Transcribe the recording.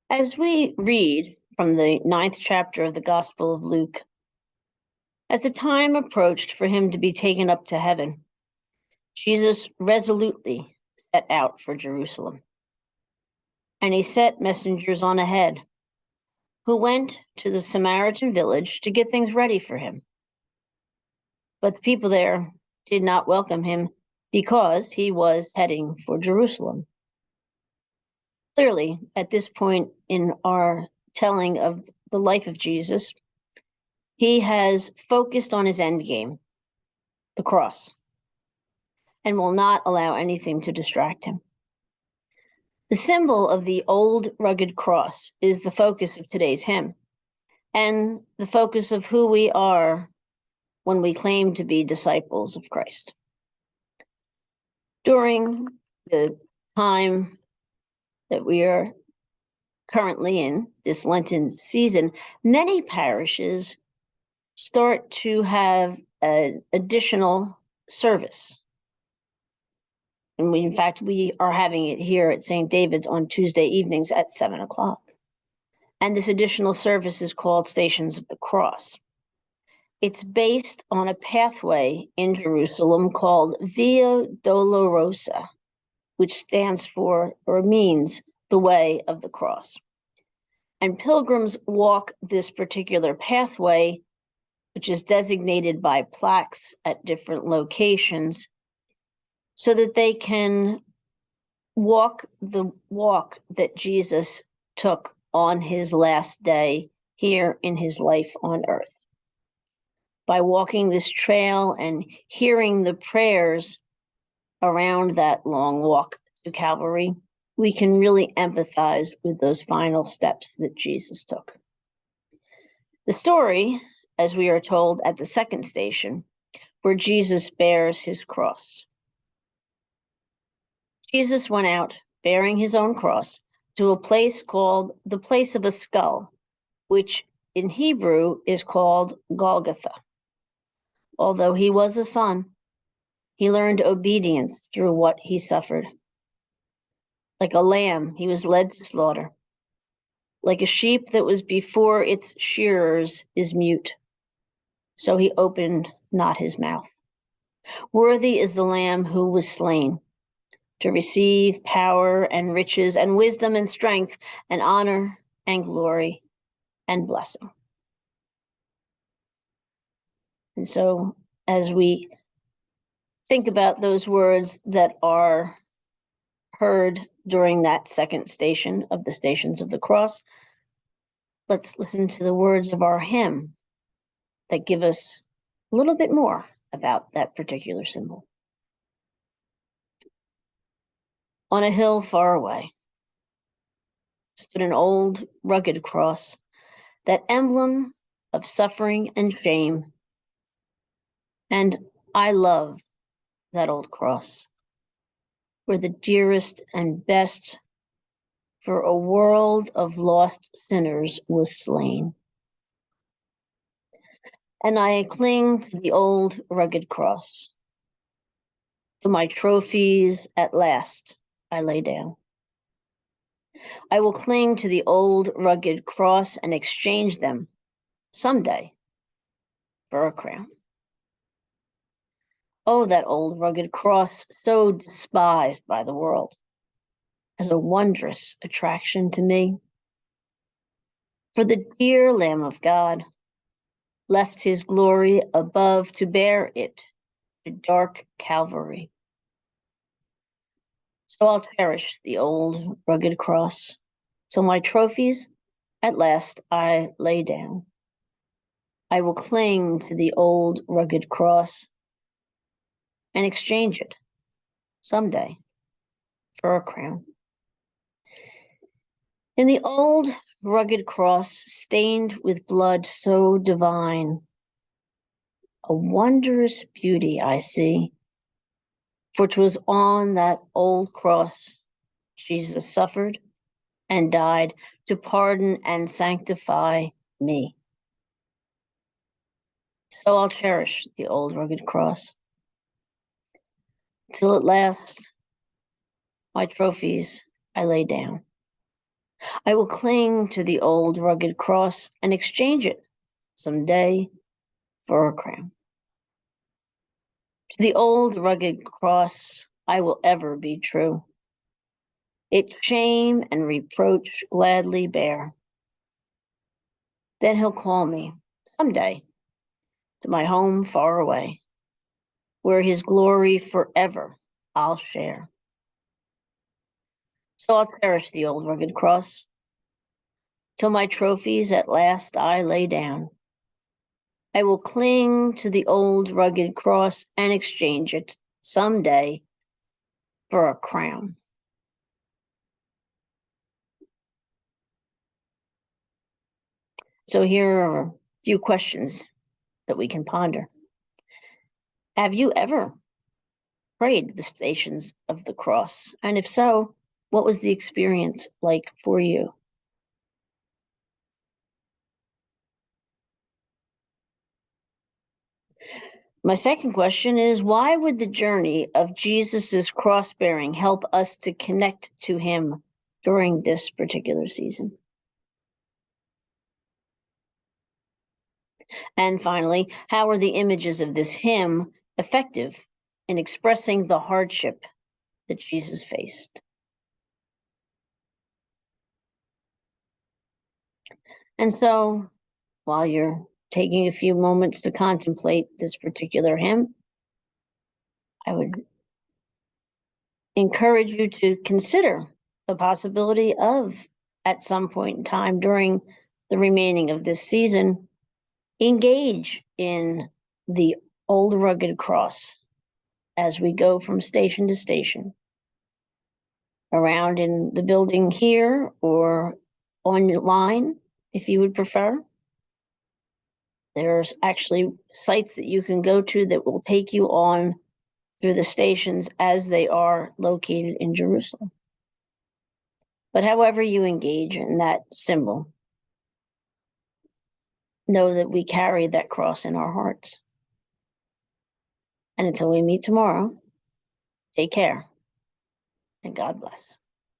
As we read from the 9th chapter of the Gospel of Luke, as the time approached for him to be taken up to heaven, Jesus resolutely set out for Jerusalem. And he set messengers on ahead, who went to the Samaritan village to get things ready for him. But the people there did not welcome him because he was heading for Jerusalem. Clearly, at this point in our telling of the life of Jesus, he has focused on his end game, the cross, and will not allow anything to distract him. The symbol of the old rugged cross is the focus of today's hymn, and the focus of who we are when we claim to be disciples of Christ. During the time that we are currently in, this Lenten season, many parishes start to have an additional service. And in fact, we are having it here at St. David's on Tuesday evenings at 7:00. And this additional service is called Stations of the Cross. It's based on a pathway in Jerusalem called Via Dolorosa, which stands for or means the way of the cross. And pilgrims walk this particular pathway, which is designated by plaques at different locations, so that they can walk the walk that Jesus took on his last day here in his life on earth. By walking this trail and hearing the prayers around that long walk to Calvary, we can really empathize with those final steps that Jesus took. The story, as we are told at the second station, where Jesus bears his cross. Jesus went out bearing his own cross to a place called the place of a skull, which in Hebrew is called Golgotha. Although he was a son, he learned obedience through what he suffered. Like a lamb, he was led to slaughter. Like a sheep that was before its shearers is mute, so he opened not his mouth. Worthy is the Lamb who was slain to receive power and riches and wisdom and strength and honor and glory and blessing. And so as we think about those words that are heard during that second station of the Stations of the Cross, let's listen to the words of our hymn that give us a little bit more about that particular symbol. On a hill far away stood an old rugged cross, that emblem of suffering and shame. And I love that old cross, where the dearest and best for a world of lost sinners was slain. And I cling to the old rugged cross. To my trophies at last I lay down. I will cling to the old rugged cross and exchange them someday for a crown. Oh, that old rugged cross, so despised by the world, as a wondrous attraction to me. For the dear Lamb of God left his glory above to bear it to dark Calvary. So I'll cherish the old rugged cross, till my trophies at last I lay down. I will cling to the old rugged cross and exchange it someday for a crown. In the old rugged cross, stained with blood so divine, a wondrous beauty I see, for 'twas on that old cross Jesus suffered and died to pardon and sanctify me. So I'll cherish the old rugged cross, till at last my trophies I lay down. I will cling to the old rugged cross and exchange it someday for a crown. To the old rugged cross I will ever be true. Its shame and reproach gladly bear. Then he'll call me someday to my home far away, where his glory forever I'll share. So I'll cherish the old rugged cross till my trophies at last I lay down. I will cling to the old rugged cross and exchange it someday for a crown. So here are a few questions that we can ponder. Have you ever prayed the Stations of the Cross? And if so, what was the experience like for you? My second question is, why would the journey of Jesus's cross bearing help us to connect to him during this particular season? And finally, how are the images of this hymn effective in expressing the hardship that Jesus faced? And so, while you're taking a few moments to contemplate this particular hymn, I would encourage you to consider the possibility of, at some point in time during the remaining of this season, engage in the old rugged cross as we go from station to station, around in the building here or online, if you would prefer. There's actually sites that you can go to that will take you on through the stations as they are located in Jerusalem. But however you engage in that symbol, know that we carry that cross in our hearts. And until we meet tomorrow, take care and God bless.